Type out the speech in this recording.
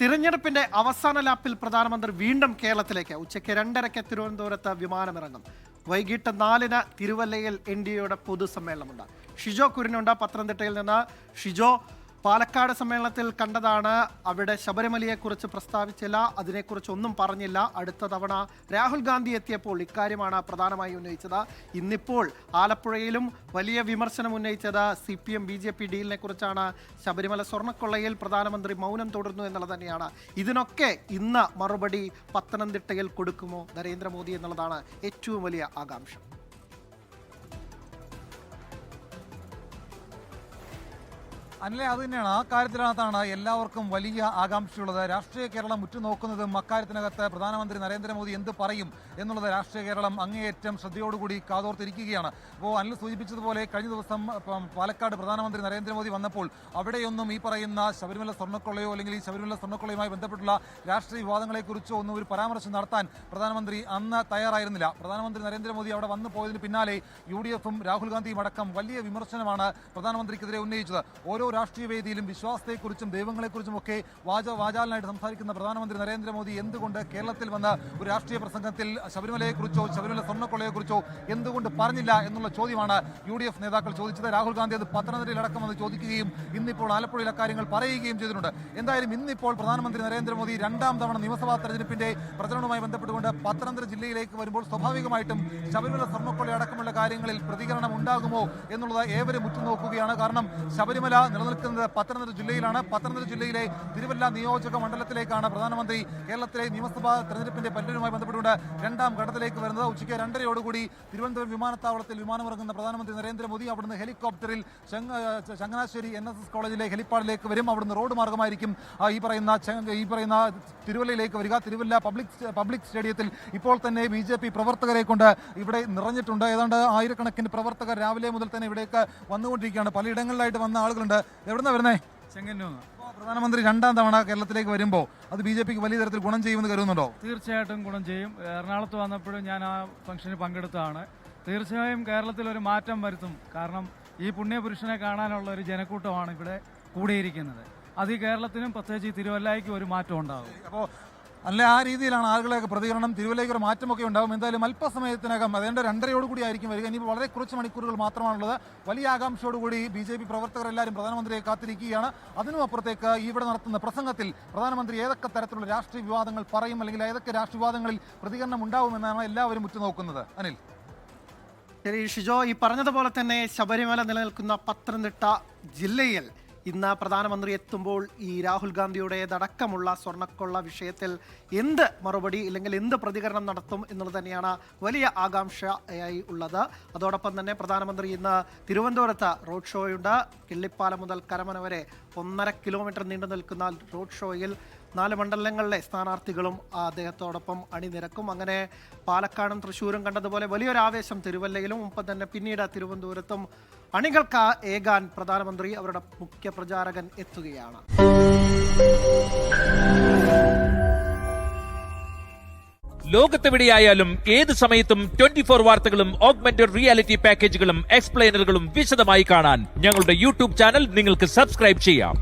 തിരഞ്ഞെടുപ്പിന്റെ അവസാന ലാപ്പിൽ പ്രധാനമന്ത്രി വീണ്ടും കേരളത്തിലേക്ക്. ഉച്ചയ്ക്ക് 2:30 തിരുവനന്തപുരത്ത് വിമാനമിറങ്ങും. വൈകിട്ട് 4 തിരുവല്ലയിൽ NDAയുടെ പൊതുസമ്മേളനമുണ്ട്. ഷിജോ കുര്യനുണ്ട് പത്തനംതിട്ടയിൽ നിന്ന്. ഷിജോ, പാലക്കാട് സമ്മേളനത്തിൽ കണ്ടതാണ്, അവിടെ ശബരിമലയെക്കുറിച്ച് പ്രസ്താവിച്ചില്ല, അതിനെക്കുറിച്ച് ഒന്നും പറഞ്ഞില്ല. അടുത്ത തവണ രാഹുൽ ഗാന്ധി എത്തിയപ്പോൾ ഇക്കാര്യമാണ് പ്രധാനമായി ഉന്നയിച്ചത്. ഇന്നിപ്പോൾ ആലപ്പുഴയിലും വലിയ വിമർശനം ഉന്നയിച്ചത് CPM BJP ഡീലിനെ കുറിച്ചാണ്. ശബരിമല സ്വർണ്ണക്കൊള്ളയിൽ പ്രധാനമന്ത്രി മൗനം തുടർന്നു എന്നുള്ളത് തന്നെയാണ്. ഇതിനൊക്കെ ഇന്ന് മറുപടി പത്തനംതിട്ടയിൽ കൊടുക്കുമോ നരേന്ദ്രമോദി എന്നുള്ളതാണ് ഏറ്റവും വലിയ ആകാംക്ഷ. അല്ലേ, അത് തന്നെയാണ്. ആ കാര്യത്തിനകത്താണ് എല്ലാവർക്കും വലിയ ആകാംക്ഷയുള്ളത്. രാഷ്ട്രീയ കേരളം ഉറ്റുനോക്കുന്നതും അക്കാര്യത്തിനകത്ത് പ്രധാനമന്ത്രി നരേന്ദ്രമോദി എന്ത് പറയും എന്നുള്ളത് രാഷ്ട്രീയ കേരളം അങ്ങേയറ്റം ശ്രദ്ധയോടുകൂടി കാതോർത്തിരിക്കുകയാണ്. അപ്പോൾ അനിൽ സൂചിപ്പിച്ചതുപോലെ കഴിഞ്ഞ ദിവസം പാലക്കാട് പ്രധാനമന്ത്രി നരേന്ദ്രമോദി വന്നപ്പോൾ അവിടെയൊന്നും ഈ പറയുന്ന ശബരിമല സ്വർണ്ണക്കൊള്ളയോ അല്ലെങ്കിൽ ഈ ശബരിമല സ്വർണ്ണക്കൊള്ളയുമായി ബന്ധപ്പെട്ടുള്ള രാഷ്ട്രീയ വിവാദങ്ങളെക്കുറിച്ചോ ഒന്നും ഒരു പരാമർശം നടത്താൻ പ്രധാനമന്ത്രി അന്ന് തയ്യാറായിരുന്നില്ല. പ്രധാനമന്ത്രി നരേന്ദ്രമോദി അവിടെ വന്നു പോയതിന് പിന്നാലെ UDFും രാഹുൽ ഗാന്ധിയും അടക്കം വലിയ വിമർശനമാണ് പ്രധാനമന്ത്രിക്കെതിരെ ഉന്നയിച്ചത്. ഓരോ രാഷ്ട്രീയ വേദിയിലും വിശ്വാസത്തെക്കുറിച്ചും ദൈവങ്ങളെക്കുറിച്ചും ഒക്കെ വാചാലനായിട്ട് സംസാരിക്കുന്ന പ്രധാനമന്ത്രി നരേന്ദ്രമോദി എന്തുകൊണ്ട് കേരളത്തിൽ വന്ന് ഒരു രാഷ്ട്രീയ പ്രസംഗത്തിൽ ശബരിമലയെക്കുറിച്ചോ ശബരിമല സ്വർണ്ണക്കൊള്ളയെക്കുറിച്ചോ എന്തുകൊണ്ട് പറഞ്ഞില്ല എന്നുള്ള ചോദ്യമാണ് UDF നേതാക്കൾ ചോദിച്ചത്. രാഹുൽ ഗാന്ധി അത് പത്തനംതിട്ടയിലടക്കം വന്ന് ചോദിക്കുകയും ഇന്നിപ്പോൾ ആലപ്പുഴയിൽ അക്കാര്യങ്ങൾ പറയുകയും ചെയ്തിട്ടുണ്ട്. എന്തായാലും ഇന്നിപ്പോൾ പ്രധാനമന്ത്രി നരേന്ദ്രമോദി 2ാം തവണ നിയമസഭാ തെരഞ്ഞെടുപ്പിന്റെ പ്രചരണവുമായി ബന്ധപ്പെട്ടുകൊണ്ട് പത്തനംതിട്ട ജില്ലയിലേക്ക് വരുമ്പോൾ സ്വാഭാവികമായിട്ടും ശബരിമല സ്വർണ്ണക്കൊള്ള അടക്കമുള്ള കാര്യങ്ങളിൽ പ്രതികരണം ഉണ്ടാകുമോ എന്നുള്ളത് ഏവരും ഉറ്റുനോക്കുകയാണ്. കാരണം ശബരിമല നിലനിൽക്കുന്നത് പത്തനംതിട്ട ജില്ലയിലാണ്. പത്തനംതിട്ട ജില്ലയിലെ തിരുവല്ല നിയോജക മണ്ഡലത്തിലേക്കാണ് പ്രധാനമന്ത്രി കേരളത്തിലെ നിയമസഭാ തെരഞ്ഞെടുപ്പിന്റെ പര്യടനവുമായി ബന്ധപ്പെട്ടുകൊണ്ട് 2ാം ഘട്ടത്തിലേക്ക് വരുന്നത്. ഉച്ചയ്ക്ക് 2:30 തിരുവനന്തപുരം വിമാനത്താവളത്തിൽ വിമാനമിറങ്ങുന്ന പ്രധാനമന്ത്രി നരേന്ദ്രമോദി അവിടുന്ന് ഹെലികോപ്റ്ററിൽ ചങ്ങനാശ്ശേരി NSS കോളേജിലെ ഹെലിപ്പാഡിലേക്ക് വരും. അവിടുന്ന് റോഡ് മാർഗമായിരിക്കും ഈ പറയുന്ന തിരുവല്ലയിലേക്ക് വരിക. തിരുവല്ല പബ്ലിക് സ്റ്റേഡിയത്തിൽ ഇപ്പോൾ തന്നെ BJP പ്രവർത്തകരെ കൊണ്ട് ഇവിടെ നിറഞ്ഞിട്ടുണ്ട്. ഏതാണ്ട് ആയിരക്കണക്കിന് പ്രവർത്തകർ രാവിലെ മുതൽ തന്നെ ഇവിടേക്ക് വന്നുകൊണ്ടിരിക്കുകയാണ്. പലയിടങ്ങളിലായിട്ട് വന്ന ആളുകളുണ്ട്. എവിടുന്നാ വരുന്നേ? ചെങ്ങന്നൂർ. പ്രധാനമന്ത്രി 2ാം തവണ കേരളത്തിലേക്ക് വരുമ്പോൾ അത് BJPക്ക് വലിയ തരത്തിൽ ഗുണം ചെയ്യുമെന്ന് കരുതുന്നുണ്ടോ? തീർച്ചയായിട്ടും ഗുണം ചെയ്യും. എറണാകുളത്ത് വന്നപ്പോഴും ഞാൻ ആ ഫംഗ്ഷനിൽ പങ്കെടുത്തതാണ്. തീർച്ചയായും കേരളത്തിൽ ഒരു മാറ്റം വരുത്തും. കാരണം ഈ പുണ്യപുരുഷനെ കാണാനുള്ള ഒരു ജനക്കൂട്ടമാണ് ഇവിടെ കൂടിയിരിക്കുന്നത്. അത് ഈ കേരളത്തിനും പ്രത്യേകിച്ച് ഈ തിരുവല്ലയ്ക്കും ഒരു മാറ്റം ഉണ്ടാകും. അപ്പോൾ അല്ല, ആ രീതിയിലാണ് ആളുകളെയൊക്കെ പ്രതികരണം. തിരുവല്ലയ്ക്ക് ഒരു മാറ്റമൊക്കെ ഉണ്ടാകും. എന്തായാലും അല്പസമയത്തിനകം അതേണ്ട 2:30 ആയിരിക്കും വരിക. ഇനി വളരെ കുറച്ച് മണിക്കൂറുകൾ മാത്രമാണുള്ളത്. വലിയ ആകാംക്ഷയോടുകൂടി BJP പ്രവർത്തകർ എല്ലാവരും പ്രധാനമന്ത്രിയെ കാത്തിരിക്കുകയാണ്. അതിനും അപ്പുറത്തേക്ക് ഇവിടെ നടത്തുന്ന പ്രസംഗത്തിൽ പ്രധാനമന്ത്രി ഏതൊക്കെ തരത്തിലുള്ള രാഷ്ട്രീയ വിവാദങ്ങൾ പറയും അല്ലെങ്കിൽ ഏതൊക്കെ രാഷ്ട്രീയ വിവാദങ്ങളിൽ പ്രതികരണം ഉണ്ടാവുമെന്നാണ് എല്ലാവരും ഉറ്റുനോക്കുന്നത്. അനിൽ. ശരി ഷിജോ, ഈ പറഞ്ഞതുപോലെ തന്നെ ശബരിമല നിലനിൽക്കുന്ന പത്തനംതിട്ട ജില്ലയിൽ ഇന്ന് പ്രധാനമന്ത്രി എത്തുമ്പോൾ ഈ രാഹുൽ ഗാന്ധിയുടേതടക്കമുള്ള സ്വർണ്ണക്കൊള്ള വിഷയത്തിൽ എന്ത് മറുപടി അല്ലെങ്കിൽ എന്ത് പ്രതികരണം നടത്തും എന്നുള്ളത് തന്നെയാണ് വലിയ ആകാംക്ഷയായി ഉള്ളത്. അതോടൊപ്പം തന്നെ പ്രധാനമന്ത്രി ഇന്ന് തിരുവനന്തപുരത്ത് റോഡ് ഷോയുണ്ട്. കിള്ളിപ്പാലം മുതൽ കരമന വരെ 1.5 കിലോമീറ്റർ നീണ്ടു നിൽക്കുന്ന റോഡ് ഷോയിൽ 4 മണ്ഡലങ്ങളിലെ സ്ഥാനാർത്ഥികളും അദ്ദേഹത്തോടൊപ്പം അണിനിരക്കും. അങ്ങനെ പാലക്കാടും തൃശ്ശൂരും കണ്ടതുപോലെ വലിയൊരു ആവേശം തിരുവല്ലയിലും ഒപ്പം തന്നെ പിന്നീട് തിരുവനന്തപുരത്തും അണികൾക്ക് ഏകാൻ പ്രധാനമന്ത്രി അവരുടെ മുഖ്യ പ്രചാരകൻ എത്തുകയാണ്. ലോകത്തെവിടെയായാലും ഏത് സമയത്തും 24 വാർത്തകളും ഓഗ്മെന്റഡ് റിയാലിറ്റി പാക്കേജുകളും എക്സ്പ്ലെയിനറുകളും വിശദമായി കാണാൻ ഞങ്ങളുടെ YouTube ചാനൽ നിങ്ങൾക്ക് സബ്സ്ക്രൈബ് ചെയ്യാം.